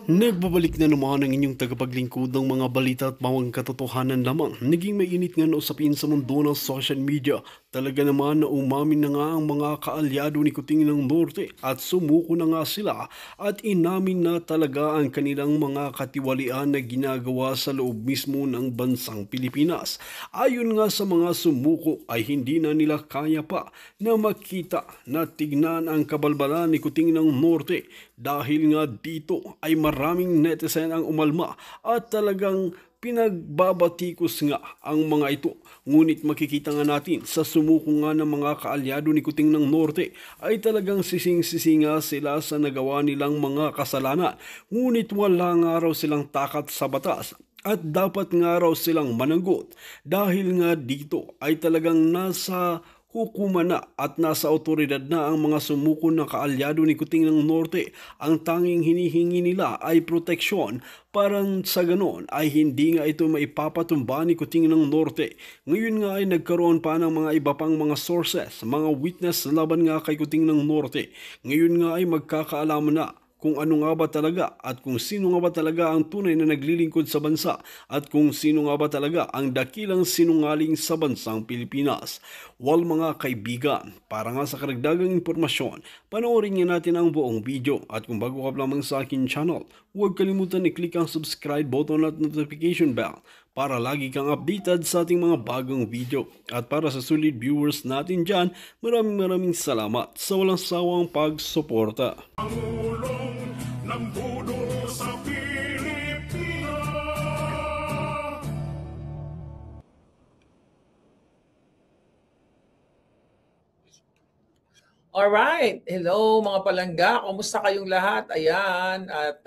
Nagbabalik na naman ang inyong tagapaglingkod ng mga balita at bawang katotohanan lamang. Naging mainit nga na usapin sa mundo ng social media. Talaga naman na umamin na nga ang mga kaalyado ni Kuting ng Norte at sumuko na nga sila at inamin na talaga ang kanilang mga katiwalian na ginagawa sa loob mismo ng bansang Pilipinas. Ayon nga sa mga sumuko ay hindi na nila kaya pa na makita na tignan ang kabalbalan ni Kuting ng Norte dahil nga dito ay maraming netizen ang umalma at talagang pinagbabatikos nga ang mga ito. Ngunit makikita nga natin sa sumuko nga ng mga kaalyado ni Kuting ng Norte ay talagang sising-sisinga sila sa nagawa nilang mga kasalanan. Ngunit wala nga raw silang takat sa batas at dapat nga raw silang managot dahil nga dito ay talagang nasa hukuman na at nasa otoridad na ang mga sumuko na kaalyado ni Kuting ng Norte. Ang tanging hinihingi nila ay proteksyon para sa ganon ay hindi nga ito maipapatumba ni Kuting ng Norte. Ngayon nga ay nagkaroon pa ng mga iba pang mga sources, mga witness laban nga kay Kuting ng Norte. Ngayon nga ay magkakaalaman na kung ano nga ba talaga at kung sino nga ba talaga ang tunay na naglilingkod sa bansa at kung sino nga ba talaga ang dakilang sinungaling sa bansang Pilipinas. Wal mga kaibigan, para nga sa karagdagang impormasyon, panoorin nga natin ang buong video at kung bago ka lamang sa akin channel, huwag kalimutan i-click ang subscribe button at notification bell para lagi kang updated sa ating mga bagong video. At para sa solid viewers natin dyan, maraming salamat sa walang sawang pagsuporta. Ng dudo sa Pilipinas. Alright, hello mga palangga, kumusta kayong lahat? Ayan, at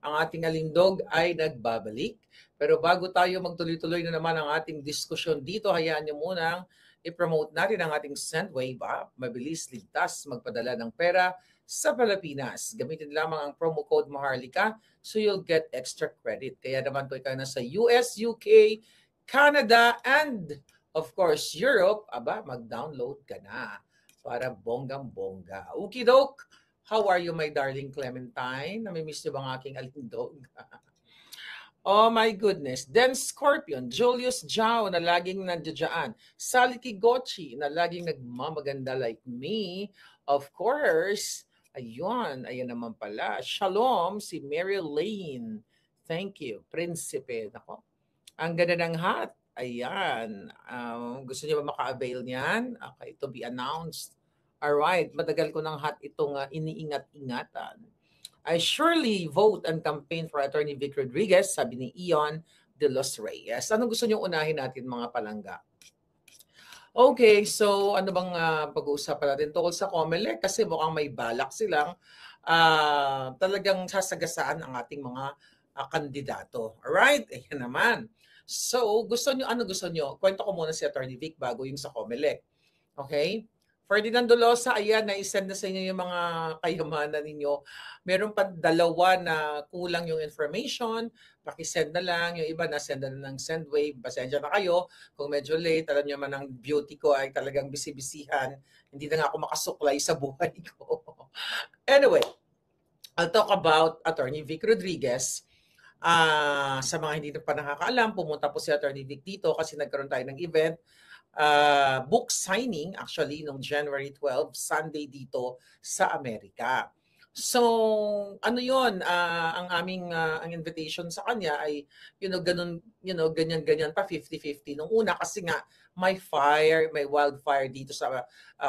ang ating alindog ay nagbabalik. Pero bago tayo magtuloy-tuloy na naman ang ating diskusyon dito, hayaan nyo munang i-promote natin ang ating Sendwave app. Mabilis, ligtas, magpadala ng pera sa Pilipinas. Gamitin lamang ang promo code Maharlika so you'll get extra credit. Kaya naman kung ikaw nasa US, UK, Canada, and of course Europe, mag-download ka na para bonggang-bongga. Okey-doke, how are you my darling Clementine? Namimiss niyo ba ang aking alindog? Oh my goodness. Then Scorpion, Julius Jao na laging nandiyan. Sally Kigochi na laging nagmamaganda like me. Of course, ayun naman pala. Shalom, si Mary Lane. Thank you, Prinsipe. Nako, ang ganda ng hat. Ayan. Gusto niyo ba maka-avail niyan? Okay, to be announced. Alright, matagal ko ng hat itong iniingat-ingatan. I surely vote and campaign for Attorney Vic Rodriguez, sabi ni Ion de los Reyes. Anong gusto niyo unahin natin mga palangga? Okay, so ano bang pag-uusapan natin tungkol sa COMELEC? Kasi mukhang may balak silang talagang sasagasaan ang ating mga kandidato. Alright, ayan naman. So, ano gusto niyo? Kwento ko muna si Attorney Vic bago yung sa COMELEC. Okay? Ferdinand Dolosa, ayan, na-send na sa inyo yung mga kayamanan ninyo. Meron pa dalawa na kulang yung information. Pakisend na lang. Yung iba na-send na ng Sendwave. Pasensya na kayo. Kung medyo late, alam nyo man ang beauty ko ay talagang bisibisihan. Hindi na nga ako makasuklay sa buhay ko. Anyway, I'll talk about Attorney Vic Rodriguez. Sa mga hindi pa nakakaalam, pumunta po si Attorney Vic dito kasi nagkaroon tayo ng event. Book signing actually noong January 12, Sunday dito sa Amerika. So, ano 'yon? Ang aming ang invitation sa kanya ay ganyan pa 50-50 nung una kasi nga may wildfire dito sa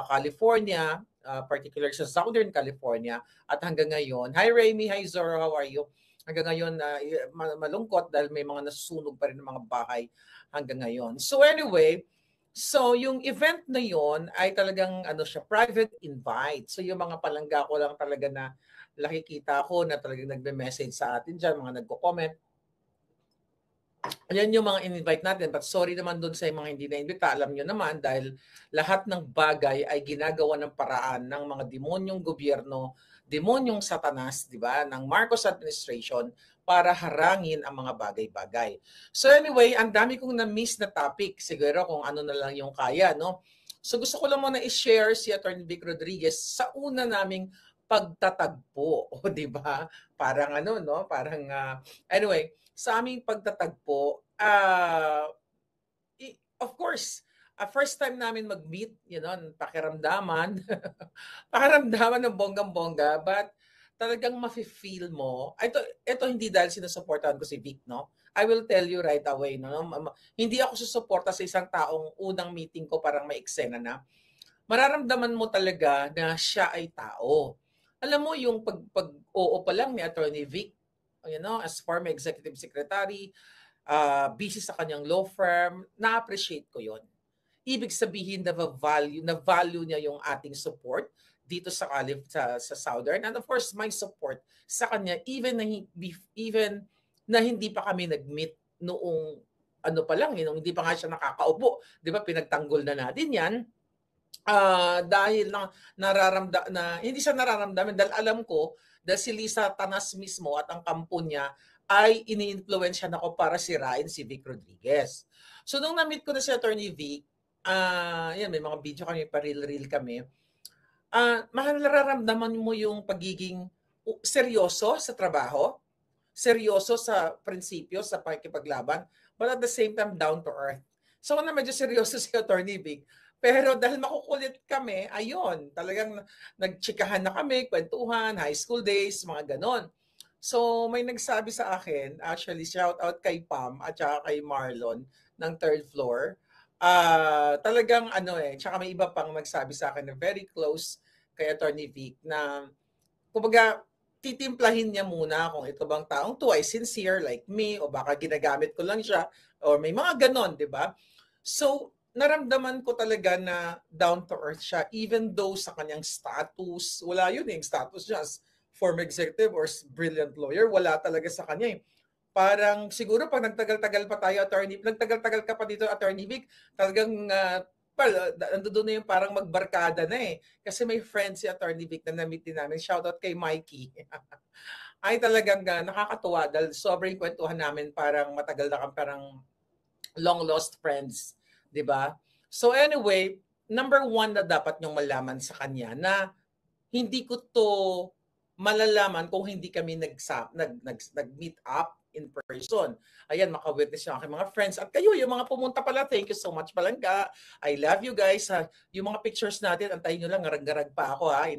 California, particular sa Southern California at hanggang ngayon. Hi Remy, hi Zoro, how are you? Hanggang ngayon malungkot dahil may mga nasusunog pa rin ng mga bahay hanggang ngayon. So anyway, yung event na yon ay talagang private invite. So yung mga palangga ko lang talaga na nakikita ko na talagang nagbe-message sa atin dyan, mga nagko-comment. Ayan yung mga in-invite natin. But sorry naman doon sa mga hindi na-invita. Alam nyo naman dahil lahat ng bagay ay ginagawa ng paraan ng mga demonyong gobyerno, demonyong satanas, di ba, ng Marcos administration para harangin ang mga bagay-bagay. So anyway, ang dami kong na-miss na topic. Siguro kung ano na lang yung kaya, no? So gusto ko lang muna i-share si Attorney Vic Rodriguez sa una naming pagtatagpo, o 'di ba? Parang ano 'no, parang anyway, sa aming pagtatagpo, of course, first time namin mag-meet, pakiramdaman, pakiramdaman ng bonggang-bongga, but talagang mafe-feel mo, ito hindi dahil sinusuportahan ko si Vic, no? I will tell you right away, no? Hindi ako susuporta sa isang taong unang meeting ko parang may eksena na. Mararamdaman mo talaga na siya ay tao. Alam mo yung oo pa lang ni Attorney Vic, as former executive secretary, busy sa kanyang law firm, na-appreciate ko yon. Ibig sabihin na value niya yung ating support dito sa sa Southern, and of course my support sa kanya even na hindi pa kami nag-meet noong ano pa lang, nung hindi pa nga siya nakakaupo, 'di ba? Pinagtanggol na natin 'yan. Dahil na hindi siya nararamdaman, dahil alam ko dahil si Lisa Tanas mismo at ang kampo niya ay ini-influensya ako para sirain si Vic Rodriguez. So nung na-meet ko na si Attorney Vic, yan, may mga video kami, pa-reel kami. Nararamdaman mo yung pagiging seryoso sa trabaho, seryoso sa prinsipyo, sa pakikipaglaban, but at the same time down to earth. So na medyo seryoso si Attorney Vic. Pero dahil makukulit kami, ayun, talagang nagtsikahan na kami, kwentuhan, high school days, mga ganon. So may nagsabi sa akin, actually shout out kay Pam at saka kay Marlon ng third floor. Talagang tsaka may iba pang nagsabi sa akin na very close kay Attorney Vic na kumbaga titimplahin niya muna kung ito bang taong to ay sincere like me o baka ginagamit ko lang siya or may mga ganon, di ba? So naramdaman ko talaga na down to earth siya even though sa kanyang status, wala yun yung status niya as former executive or brilliant lawyer, wala talaga sa kanya eh. Parang siguro pag nagtagal-tagal pa tayo, nagtagal-tagal ka pa dito, Attorney Vic, talagang nandoon na yung parang magbarkada na eh. Kasi may friend si Attorney Vic na na-meet din namin. Shoutout kay Mikey. Ay talagang nakakatuwa dahil sobrang kwentuhan namin, parang matagal na kami, parang long lost friends. 'Di ba? So anyway, number one na dapat nyong malaman sa kanya na hindi ko to malalaman kung hindi kami nag-meet up in person. Ayan, maka-witness yung aking mga friends. At kayo, yung mga pumunta pala, thank you so much Palangga. I love you guys. Yung mga pictures natin, antayin nyo lang, ngarag-garag pa ako ha.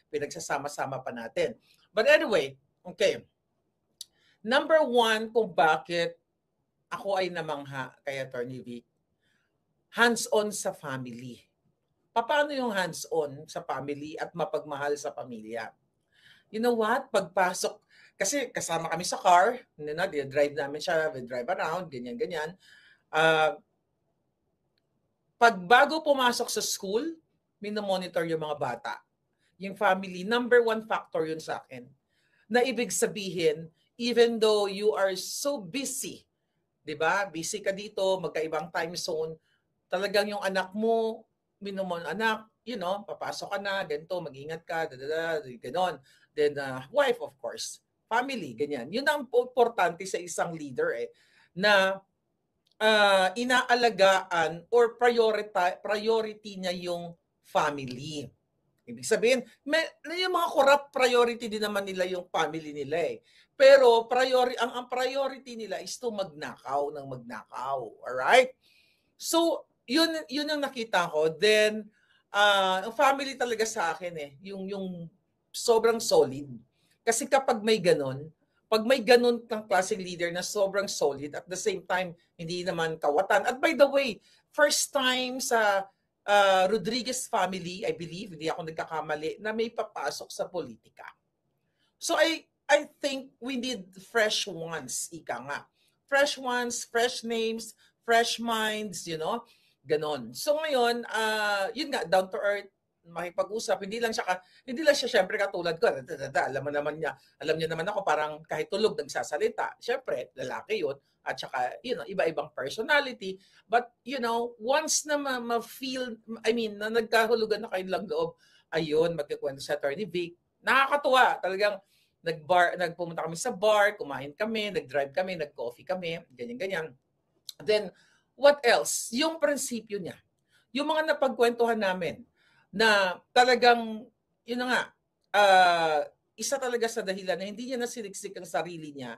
Pinagsasama-sama pa natin. But anyway, okay. Number one, kung bakit ako ay namangha kay Attorney Vic, hands-on sa family. Paano yung hands-on sa family at mapagmahal sa pamilya? You know what? Pagpasok, kasi kasama kami sa car, drive namin siya, we drive around, ganyan-ganyan. Pag bago pumasok sa school, minomonitor yung mga bata. Yung family, number one factor yun sa akin. Na ibig sabihin, even though you are so busy, di ba? Busy ka dito, magkaibang time zone, talagang yung anak mo, anak, papasok ka na, ganito, mag-ingat ka, ganon. Then, wife, of course. Family, ganyan. Yun ang importante sa isang leader na inaalagaan or priority niya yung family. Ibig sabihin, yung mga corrupt, priority din naman nila yung family nila Pero ang priority nila is to magnakaw ng magnakaw. Alright? So, yun ang nakita ko. Then, ang family talaga sa akin yung sobrang solid. Kasi kapag may ganun ng klaseng leader na sobrang solid, at the same time, hindi naman kawatan. At by the way, first time sa Rodriguez family, I believe, hindi ako nagkakamali, na may papasok sa politika. So I think we need fresh ones, ika nga. Fresh ones, fresh names, fresh minds, ganon. So ngayon, yun nga, down to earth, makipag-usap, hindi lang siya syempre katulad ko. Alam niya naman ako, parang kahit tulog nagsasalita. Syempre, lalaki yun. At saka, iba-ibang personality. But, once na ma-feel, na nagkahulugan na kayo lang loob, ayun, magkikwento sa Attorney Vic. Nakakatuwa. Talagang, nagpumunta kami sa bar, kumain kami, nag-drive kami, nag-coffee kami, ganyan-ganyan. Then, what else? Yung prinsipyo niya. Yung mga napagkwentuhan namin, na talagang, yun na nga, isa talaga sa dahilan na hindi niya nasiniksik ang sarili niya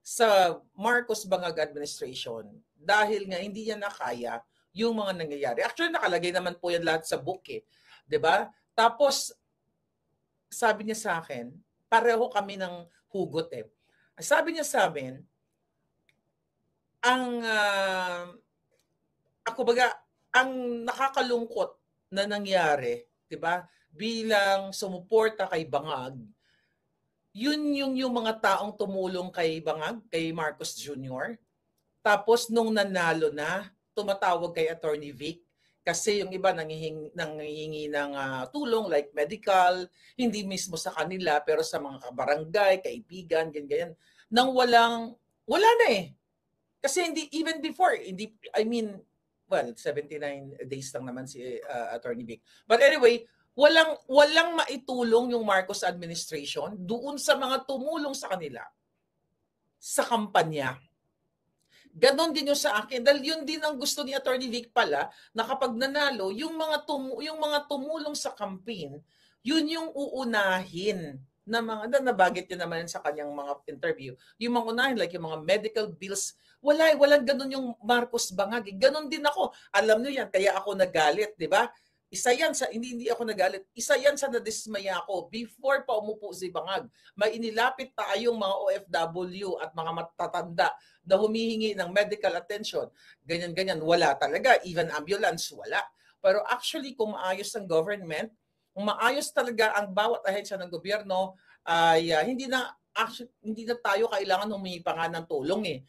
sa Marcos Bangag administration dahil nga hindi niya nakaya yung mga nangyayari. Actually, nakalagay naman po yan lahat sa book eh. 'Di ba? Tapos, sabi niya sa akin, pareho kami ng hugot eh. Sabi niya sa amin, ako baga, ang nakakalungkot na nangyari, 'di ba? Bilang sumuporta kay Bangag, yun yung mga taong tumulong kay Bangag, kay Marcos Jr. Tapos nung nanalo na, tumatawag kay Attorney Vic kasi yung iba nanghihingi ng tulong like medical, hindi mismo sa kanila pero sa mga kabarangay, kaibigan, ganyan. Nang wala na eh. Kasi hindi, even before, hindi, I mean, well, 79 days lang naman si Attorney Vic. But anyway, walang maitulong yung Marcos administration doon sa mga tumulong sa kanila sa kampanya. Ganon din yung sa akin. Dahil yun din ang gusto ni Attorney Vic pala, na kapag nanalo, yung mga tumulong sa campaign, yun yung uunahin na mga, nabagit niya naman sa kanyang mga interview. Yung mga unahin, like yung mga medical bills, walang ganon yung Marcos Bangag. Ganon din ako. Alam niyo yan, kaya ako nagalit, di ba? Isa yan sa, hindi ako nagalit, isa yan sa nadismaya ako before pa umupo si Bangag. May inilapit tayong mga OFW at mga matatanda na humihingi ng medical attention. Ganyan-ganyan, wala talaga. Even ambulance, wala. Pero actually, kung maayos ang government, kung maayos talaga ang bawat ahensya ng gobyerno, ay hindi na tayo kailangan humingi pa nga ng tulong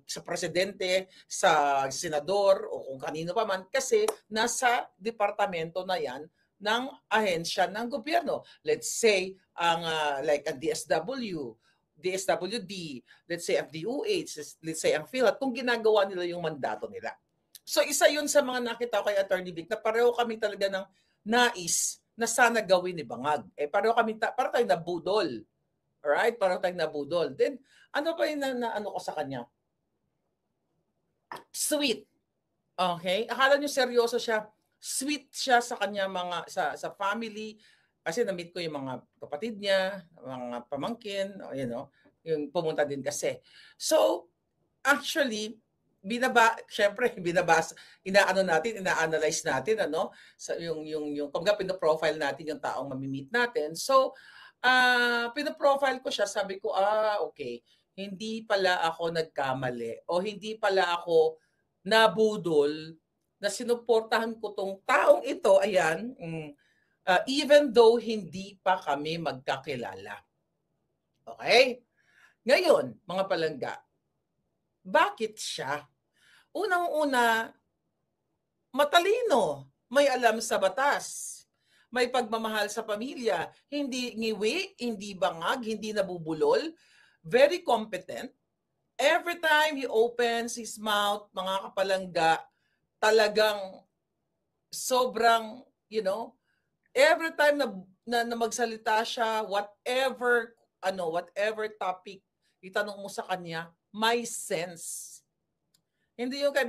sa presidente, sa senador o kung kanino pa man kasi nasa departamento na yan ng ahensya ng gobyerno. Let's say like ang DSWD, let's say ang DOH, let's say ang PhilHealth, kung ginagawa nila yung mandato nila. So isa yun sa mga nakita ko kay Attorney Vic na pareho kami talaga ng nais na sana gawin ni Bangag. Pareho kami, para tayong nabudol. Alright? Parang tayong nabudol. Then, ano pa yung ano ko sa kanya? Sweet. Okay? Akala nyo seryoso siya. Sweet siya sa kanya sa family. Kasi na-meet ko yung mga kapatid niya, mga pamangkin, yung pumunta din kasi. So, actually, ina-analyze natin, yung kumbaga pino-profile natin yung taong mamimit natin. So, pino-profile ko siya, sabi ko, okay, hindi pala ako nagkamali o hindi pala ako nabudol na sinuportahan ko tong taong ito, ayan, even though hindi pa kami magkakilala. Okay? Ngayon, mga palangga, bakit siya? Unang-una, matalino, may alam sa batas, may pagmamahal sa pamilya, hindi ngiwi, hindi bangag, hindi nabubulol, very competent. Every time he opens his mouth, mga kapalangga, talagang sobrang, every time na magsalita siya, whatever topic itanong mo sa kanya, may sense. Hindi yung kay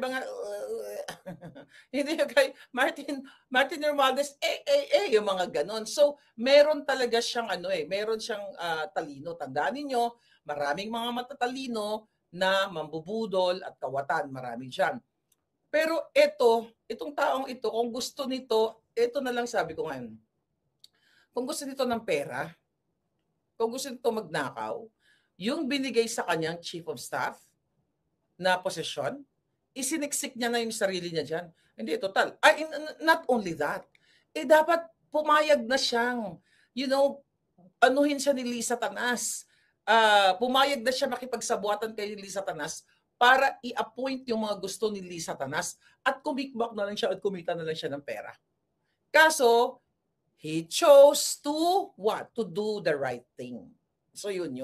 hindi yung kay Martin Romualdez, yung mga ganon. So, meron talaga siyang meron siyang talino. Tandaan niyo, maraming mga matatalino na mambubudol at kawatan, marami diyan. Pero itong taong ito, kung gusto nito, ito na lang sabi ko ngayon. Kung gusto nito ng pera, kung gusto nito magnakaw, yung binigay sa kanyang chief of staff na posisyon, isiniksik niya na yung sarili niya dyan. Hindi, total. Not only that, dapat pumayag na siyang, anuhin siya ni Lisa Tanas. Pumayag na siya makipagsabuatan kay Lisa Tanas para i-appoint yung mga gusto ni Lisa Tanas at kumikbak na lang siya at kumita na lang siya ng pera. Kaso, he chose to do the right thing. So, yun.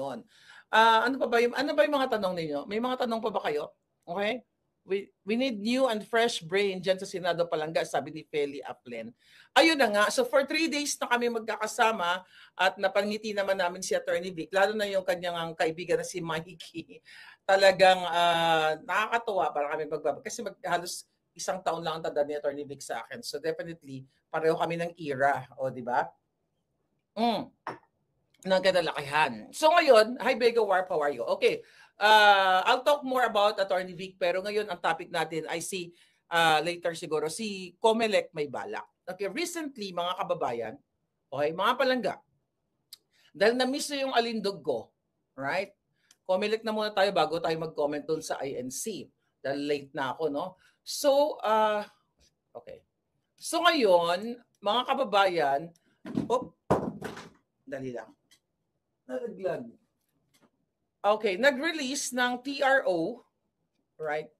Ano ba yung mga tanong ninyo? May mga tanong pa ba kayo? Okay? We need new and fresh brain dyan sa Senado Palangga, sabi ni Feli Aplen. Ayun na nga. So for 3 days na kami magkakasama at napangiti naman namin si Attorney Vic, lalo na yung kanyang kaibigan na si Mikey. Talagang nakakatuwa para kami magbabag. Kasi halos 1 taon lang ang tanda ni Attorney Vic sa akin. So definitely, pareho kami ng era. O, di ba? ng kadalakihan. So ngayon, hi Bega Warp, how are you? Okay, I'll talk more about Attorney Vic, pero ngayon ang topic natin ay later siguro, si Comelec may balak. Okay, recently mga kababayan, okay, mga palangga, dahil na-miss na yung alindog ko, right? Comelec na muna tayo bago tayo mag-comment dun sa INC. Dahil late na ako, no? So, okay. So ngayon, mga kababayan, dali lang. Nalaglag. Okay, nag-release ng TRO, right?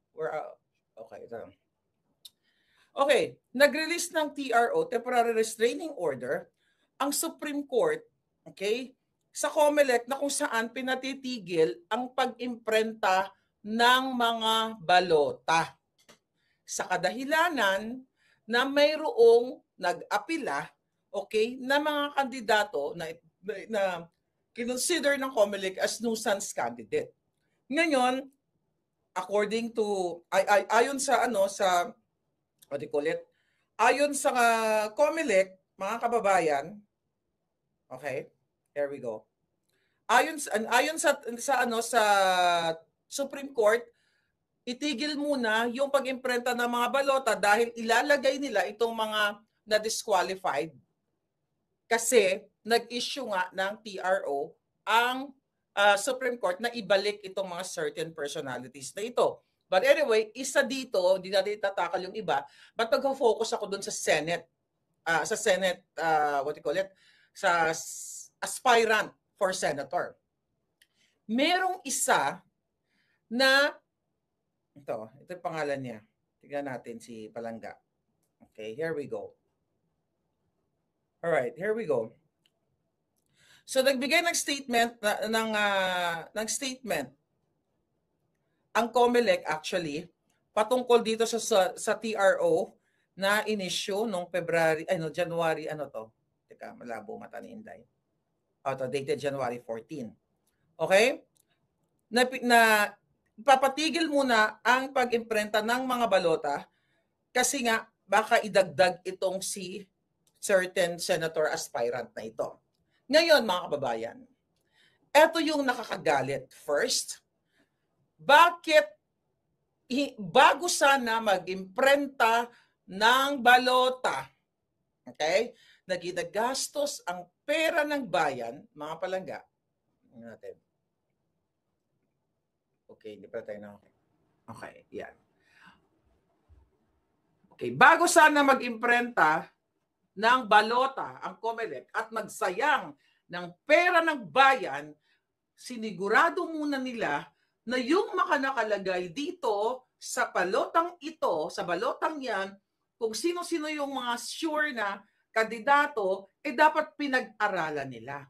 Okay, ito. Okay, nag-release ng TRO, Temporary Restraining Order, ang Supreme Court, okay, sa Comelec na kung saan pinatitigil ang pag-imprenta ng mga balota sa kadahilanan na mayroong nag-apila, okay, na mga kandidato na kinonsider ng Comelec as nuisance candidate. Ngayon, according to ayon sa what do you call it? Ayon sa Comelec, mga kababayan, okay, here we go. Ayon sa Supreme Court, itigil muna yung pag-imprenta ng mga balota dahil ilalagay nila itong mga na-disqualified kasi nag-issue nga ng TRO ang Supreme Court na ibalik itong mga certain personalities na ito. But anyway, isa dito, hindi natin tatakal yung iba, but mag-focus ako dun sa Senate, what do you call it? Sa aspirant for senator. Merong isa na, ito yung pangalan niya. Tignan natin si Palangga. Okay, here we go. Alright, here we go. So nagbigay ng statement ng statement ang Comelec actually patungkol dito sa TRO na inisyu nung January Teka, malabo mata ni Inday. Dated January 14. Okay? Na papatigil muna ang pag-imprenta ng mga balota kasi nga baka idagdag itong si certain senator aspirant na ito. Ngayon, mga kababayan, eto yung nakakagalit. First, bakit bago sana mag-imprenta ng balota, okay, nagidagastos ang pera ng bayan, mga palangga, natin. Okay, hindi pa tayo na okay. Okay, yan. Okay, bago sana mag-imprenta ng balota ang Comelec at magsayang ng pera ng bayan, sinigurado muna nila na yung nakalagay dito sa balotang ito, sa balotang yan, kung sino-sino yung mga sure na kandidato, dapat pinag-aralan nila.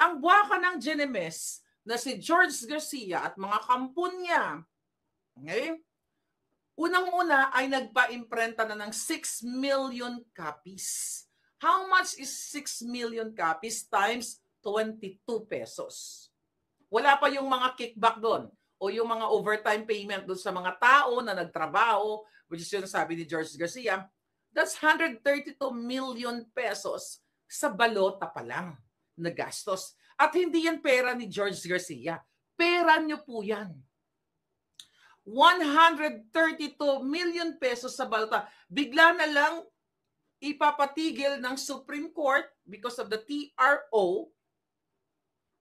Ang buwaka ng Genemes na si George Garcia at mga kampon niya, okay, unang-una ay nagpa-imprenta na ng 6 million copies. How much is 6 million copies times 22 pesos? Wala pa yung mga kickback doon o yung mga overtime payment doon sa mga tao na nagtrabaho, which is yung sabi ni George Garcia. That's 132 million pesos sa balota pa lang na gastos. At hindi yan pera ni George Garcia. Pera niyo po yan. 132 million pesos sa balota. Bigla na lang ipapatigil ng Supreme Court because of the TRO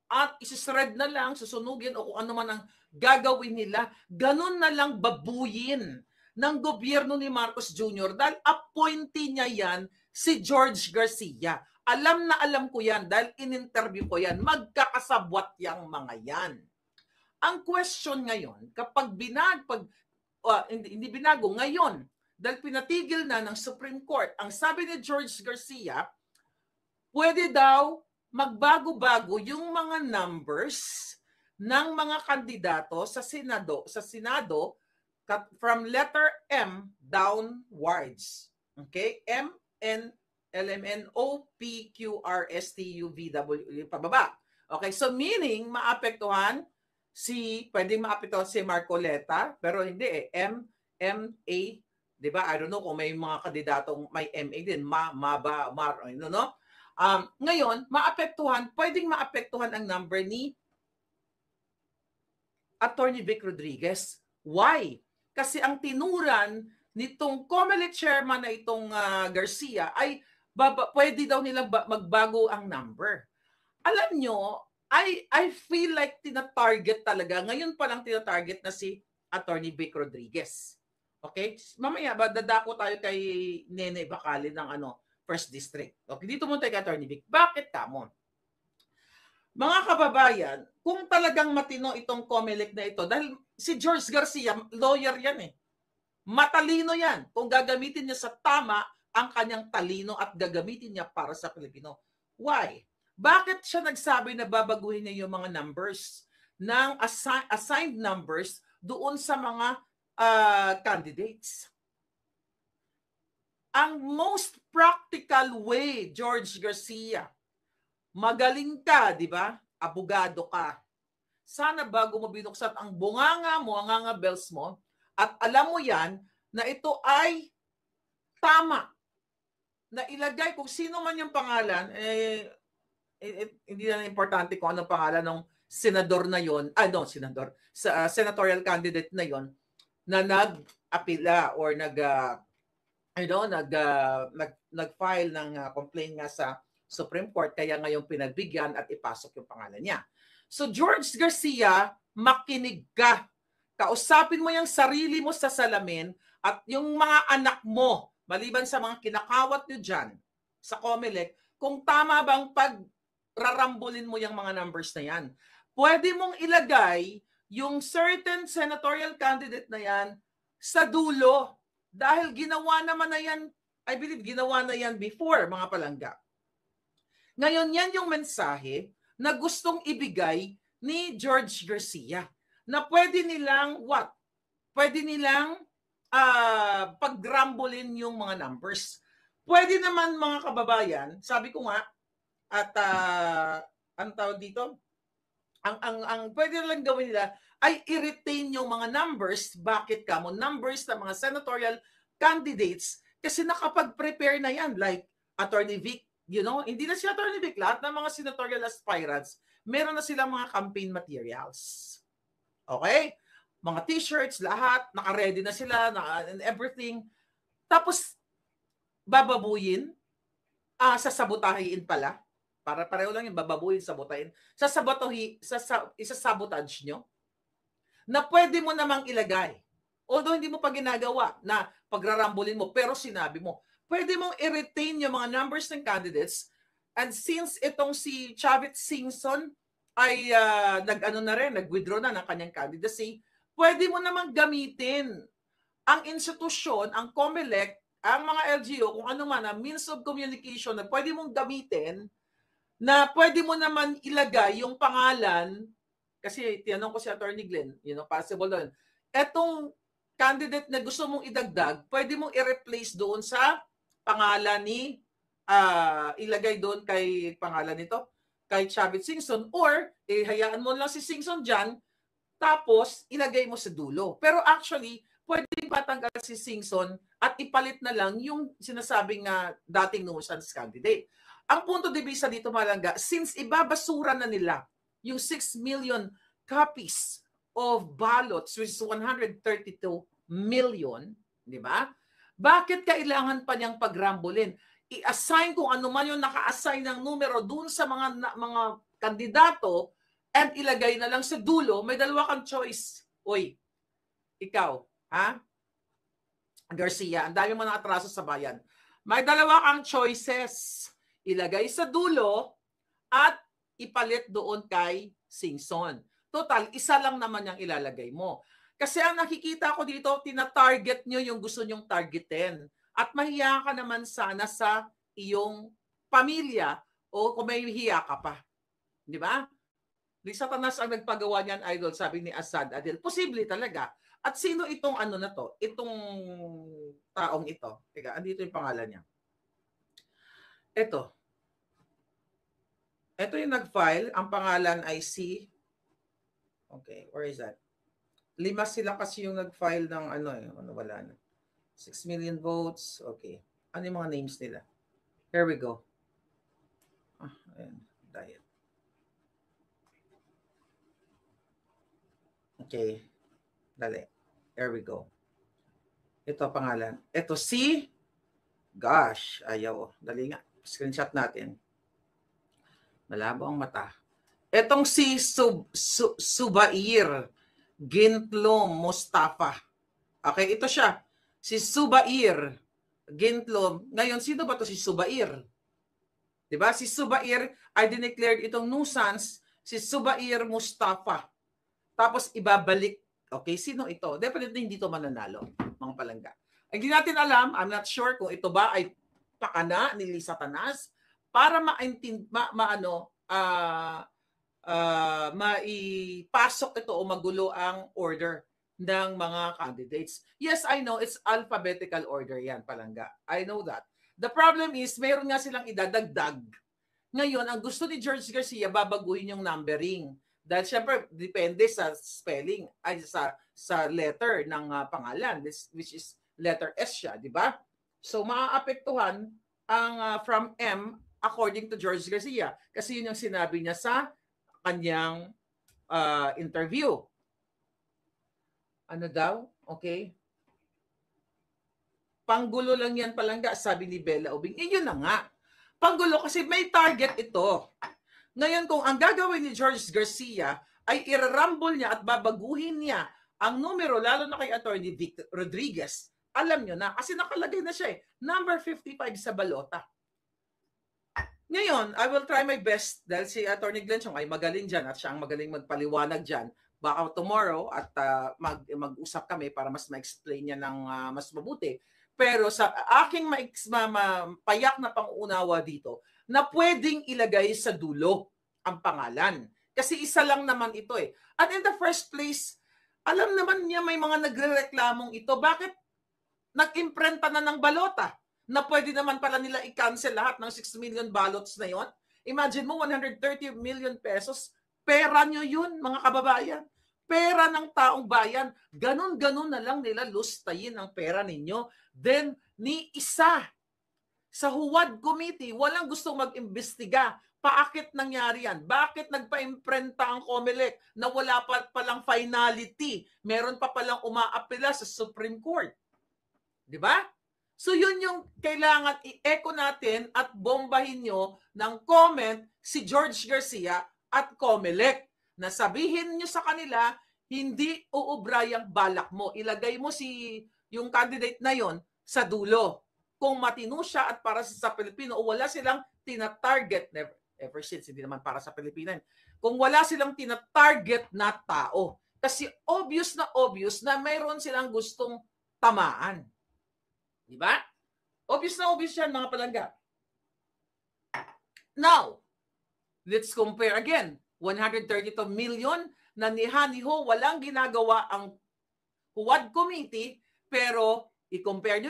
at isisred na lang, susunugin o kung ano man ang gagawin nila, ganun na lang babuyin ng gobyerno ni Marcos Jr. dahil appointee niya yan si George Garcia. Alam na alam ko yan dahil in-interview ko yan. Magkakasabwat yang mga yan. Ang question ngayon, kapag hindi binago ngayon, dahil pinatigil na ng Supreme Court, ang sabi ni George Garcia, pwede daw magbago-bago yung mga numbers ng mga kandidato sa Senado from letter M downwards. Okay? M, N, L, M, N, O, P, Q, R, S, T, U, V, W, pababa. Okay? So meaning, pwedeng maapektuhan si Marcoleta, pero hindi M, A, di ba? I don't know kung may mga kandidatong may MA din, no? Ngayon, pwedeng maapektuhan ang number ni Attorney Vic Rodriguez. Why? Kasi ang tinuran nitong COMELEC chairman na itong Garcia ay pwede daw nilang magbago ang number. Alam nyo, I feel like tina-target talaga. Ngayon pa lang tina-target na si Attorney Vic Rodriguez. Okay? Mamaya ba dadako tayo kay Nene Bacali ng First District. Okay, dito muna tayo kay Attorney Vic. Bakit kamo? Mga kababayan, kung talagang matino itong COMELEC na ito, dahil si George Garcia, lawyer yan eh. Matalino yan. Kung gagamitin niya sa tama ang kanyang talino at gagamitin niya para sa Pilipino. Why? Bakit siya nagsabi na babaguhin niya yung mga numbers ng assigned numbers doon sa mga candidates? Ang most practical way, George Garcia, magaling ka, di ba? Abogado ka. Sana bago mo binuksan ang bunganga mo, ang bells mo, at alam mo yan, na ito ay tama. Na ilagay kung sino man yung pangalan, hindi na importante kung anong pangalan ng senador na yon, senatorial candidate na yon, na nag-apila or nag-file ng complaint nga sa Supreme Court, kaya ngayon pinagbigyan at ipasok yung pangalan niya. So George Garcia, makinig ka. Kausapin mo yung sarili mo sa salamin at yung mga anak mo, maliban sa mga kinakawat nyo dyan sa COMELEC, kung tama bang pagrarambulin mo yung mga numbers na yan. Pwede mong ilagay yung certain senatorial candidate na yan sa dulo dahil ginawa naman na yan, I believe ginawa na yan before, mga palangga. Ngayon, yan yung mensahe na gustong ibigay ni George Garcia na pwede nilang Pwede nilang pagrambulin yung mga numbers. Pwede naman, mga kababayan, sabi ko nga, at ang tawag dito, ang pwede lang gawin nila ay i-retain yung mga numbers. Bakit kamo? Numbers ng mga senatorial candidates kasi nakapag-prepare na yan, like Attorney Vic. Hindi na si Attorney Vic, lahat ng mga senatorial aspirants, meron na silang mga campaign materials. Okay? Mga t-shirts, lahat, naka-ready na sila, and everything. Tapos, bababuyin, sasabotahin pala. Para pareho lang yung bababuyin, sabotahin. Isasabotage nyo na pwede mo namang ilagay. Although hindi mo pa ginagawa na pagrarambulin mo, pero sinabi mo, pwede mong i-retain yung mga numbers ng candidates. And since itong si Chavit Singson ay nag-withdraw na ng kanyang candidacy, pwede mo namang gamitin ang institusyon, ang COMELEC, ang mga LGU, kung ano man, ang means of communication na pwede mong gamitin, na pwede mo naman ilagay yung pangalan, kasi tinanong ko si Attorney Glenn, possible doon. Etong candidate na gusto mong idagdag, pwede mong i-replace doon sa pangalan ni ilagay doon kay pangalan nito, kay Chavit Singson, or hayaan mo lang si Singson dyan, tapos ilagay mo sa dulo. Pero actually, pwede patanggal si Singson at ipalit na lang yung sinasabing dating nuisance candidate. Ang punto de vista dito, malangga, since ibabasura na nila yung 6 million copies of ballots, which is 132 million, di ba? Bakit kailangan pa niyang pagrambulin? I-assign kung ano man yung naka-assign ng numero dun sa mga kandidato and ilagay na lang sa dulo. May dalawa kang choice. Uy, ikaw, Garcia, ang dami mo nakatraso sa bayan. May dalawa kang choices. Ilagay sa dulo at ipalit doon kay Singson. Total, isa lang naman yung ilalagay mo. Kasi ang nakikita ko dito, tina-target nyo yung gusto nyong targetin. At mahiya ka naman sana sa iyong pamilya o kung may hiya ka pa. Di ba? Di Satanas ang nagpagawa niyan, idol, sabi ni Assad Adil. Posible talaga. At sino itong na to? Itong taong ito. Teka, andito yung pangalan niya. Ito. Ito yung nag-file. Ang pangalan ay si... Okay, where is that? 5 sila kasi yung nag-file ng wala na. 6 million votes. Okay. Ano yung mga names nila? Here we go. Ayan, diet. Okay. Dali. There we go. Ito pangalan. Ito si, gosh, ayaw. Dali nga. Screenshot natin. Malabo ang mata. Itong si Subair Gintlom Mustafa. Okay, ito siya. Si Subair Gintlom. Ngayon, sino ba to si Subair? Diba? Si Subair ay dineclared itong nuisance, si Subair Mustafa. Tapos ibabalik. Okay, sino ito? Definitely hindi to mananalo, mga palangga. Hindi natin alam, I'm not sure kung ito ba ay pakana ni Lisa Tanas para maipasok ito o magulo ang order ng mga candidates. Yes, I know, it's alphabetical order yan, palangga. I know that. The problem is, mayroon nga silang idadagdag. Ngayon, ang gusto ni George Garcia, babaguhin yung numbering. Dahil syempre, depende sa spelling, ay sa letter ng pangalan, which is letter S siya, di ba? So, maaapektuhan ang from M according to George Garcia. Kasi yun yung sinabi niya sa kanyang interview. Ano daw? Okay. Panggulo lang yan palangga, sabi ni Bella Ubing. Yun na nga. Panggulo kasi may target ito. Ngayon, kung ang gagawin ni George Garcia ay irarambol niya at babaguhin niya ang numero, lalo na kay Attorney Victor Rodriguez, alam nyo na, kasi nakalagay na siya number 55 sa balota. Ngayon, I will try my best dahil si Attorney Glenn Chong ay magaling dyan at siya ang magaling magpaliwanag dyan. Baka tomorrow at mag-usap kami para mas ma-explain niya ng mas mabuti. Pero sa aking payak na pangunawa dito, na pwedeng ilagay sa dulo ang pangalan. Kasi isa lang naman ito eh. At in the first place, alam naman niya may mga nagre-reklamong ito. Bakit nag-imprenta na ng balota? Na pwede naman pala nila i-cancel lahat ng 6 million ballots na yon. Imagine mo, 130 million pesos. Pera nyo yun, mga kababayan. Pera ng taong bayan. Ganon-ganon na lang nila lustayin ang pera ninyo. Then, ni isa sa Huwad Committee, walang gusto mag-imbestiga. Paakit nangyari yan? Bakit nagpa-imprenta ang COMELEC na wala pa palang finality? Meron pa palang umaapela sa Supreme Court. Di ba? So yun yung kailangan i-echo natin at bombahin nyo ng comment si George Garcia at COMELEC. Na sabihin nyo sa kanila, hindi uubra yung balak mo. Ilagay mo yung candidate na yon sa dulo. Kung matino siya at para sa Pilipino o wala silang tina-target, ever since, hindi naman para sa Pilipinas. Kung wala silang tina-target na tao. Kasi obvious na mayroon silang gustong tamaan. Di ba? Obvious na obvious yan, mga palangga. Now, let's compare again. 132 million na niha-niho, walang ginagawa ang Huwad Committee, pero i-compare nyo